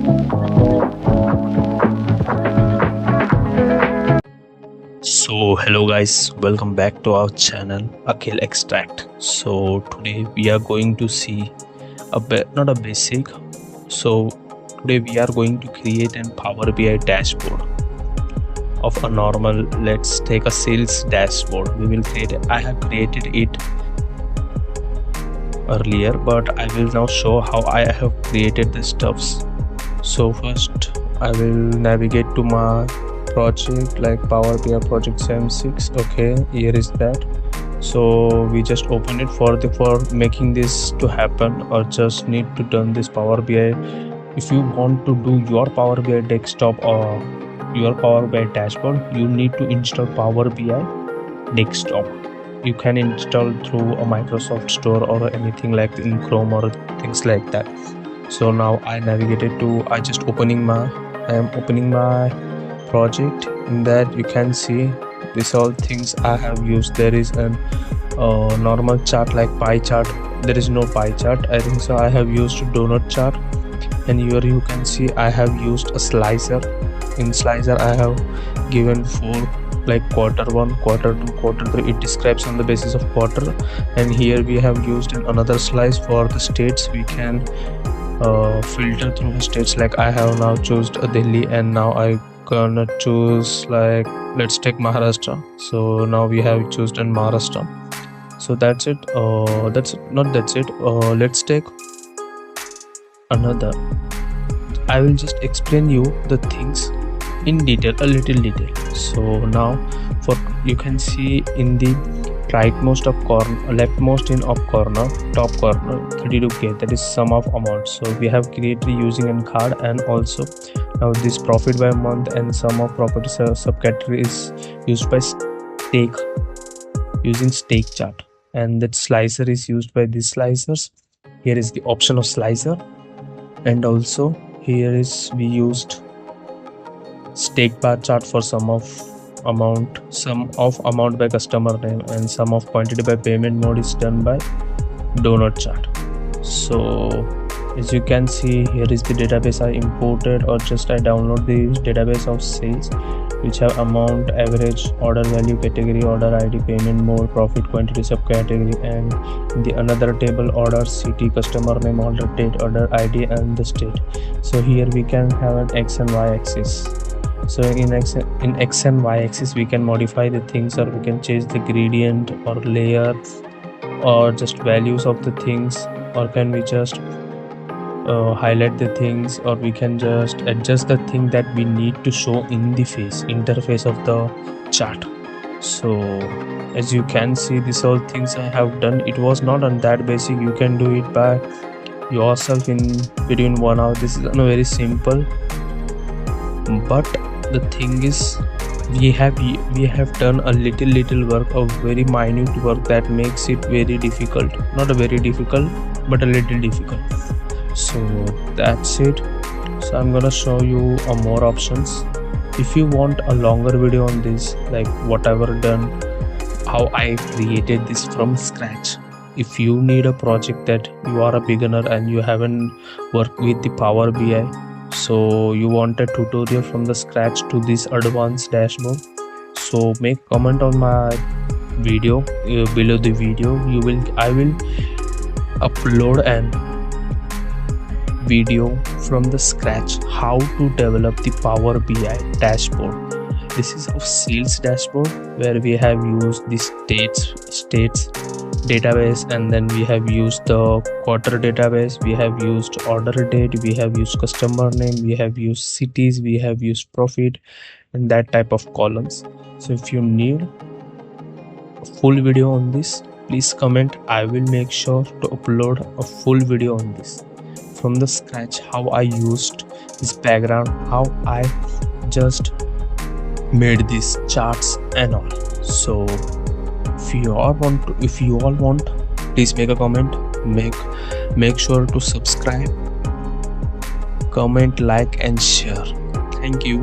So hello guys, welcome back to our channel Akhil Extract. So today we are going to see not a basic. So today we are going to create an Power BI dashboard of a normal. Let's take a sales dashboard. We will create it. I have created it earlier, but I will now show how I have created the stuffs. So first I will navigate to my project like Power BI project SM6. Okay, here is that. So we just open it for making this to happen, or just need to turn this Power BI. If you want to do your Power BI desktop or your Power BI dashboard, you need to install Power BI desktop. You can install through a Microsoft Store or anything like in Chrome or things like that. So now I navigated to I am opening my project. In that you can see these all things I have used. There is an normal chart like pie chart. There is no pie chart, I think so. I have used donut chart, and here you can see I have used a slicer. In slicer I have given 4 like quarter 1, quarter 2, quarter 3. It describes on the basis of quarter. And here we have used another slice for the states. We can filter through the states. Like I have now chosen Delhi, and now I gonna choose, like, let's take Maharashtra. So now we have chosen Maharashtra. So that's it. Let's take another. I will just explain you the things in detail, a little detail. So now you can see in the rightmost up corner, leftmost in up corner, top corner, 32k, that is sum of amounts. So we have created using a card, and also now this profit by month and sum of property subcategory is used by stake, using stake chart, and that slicer is used by these slicers. Here is the option of slicer, and also here is we used stake bar chart for sum of amount by customer name, and sum of quantity by payment mode is done by donut chart. So as you can see, here is the database I imported, or just I download the database of sales, which have amount, average, order value, category, order ID, payment mode, profit, quantity, subcategory, and the another table order, city, customer name, order date, order ID, and the state. So here we can have an X and Y axis. So in X and Y axis we can modify the things, or we can change the gradient or layer, or just values of the things, or can we just highlight the things, or we can just adjust the thing that we need to show in the interface of the chart. So as you can see, these all things I have done. It was not on that basic. You can do it by yourself in between 1 hour. This is very simple, but the thing is we have done a little work, of very minute work, that makes it very difficult. Not a very difficult, but a little difficult. So that's it. So I'm gonna show you more options. If you want a longer video on this, like whatever done, how I created this from scratch. If you need a project that you are a beginner and you haven't worked with the Power BI, so you want a tutorial from the scratch to this advanced dashboard, so make comment on my video below the video. I will upload an video from the scratch how to develop the Power BI dashboard. This is of sales dashboard, where we have used the states database, and then we have used the quarter database, we have used order date, we have used customer name, we have used cities, we have used profit, and that type of columns. So if you need a full video on this, please comment. I will make sure to upload a full video on this from the scratch, how I used this background, how I just made these charts and all. So if you all want, please make a comment, make sure to subscribe, comment, like, and share. Thank you.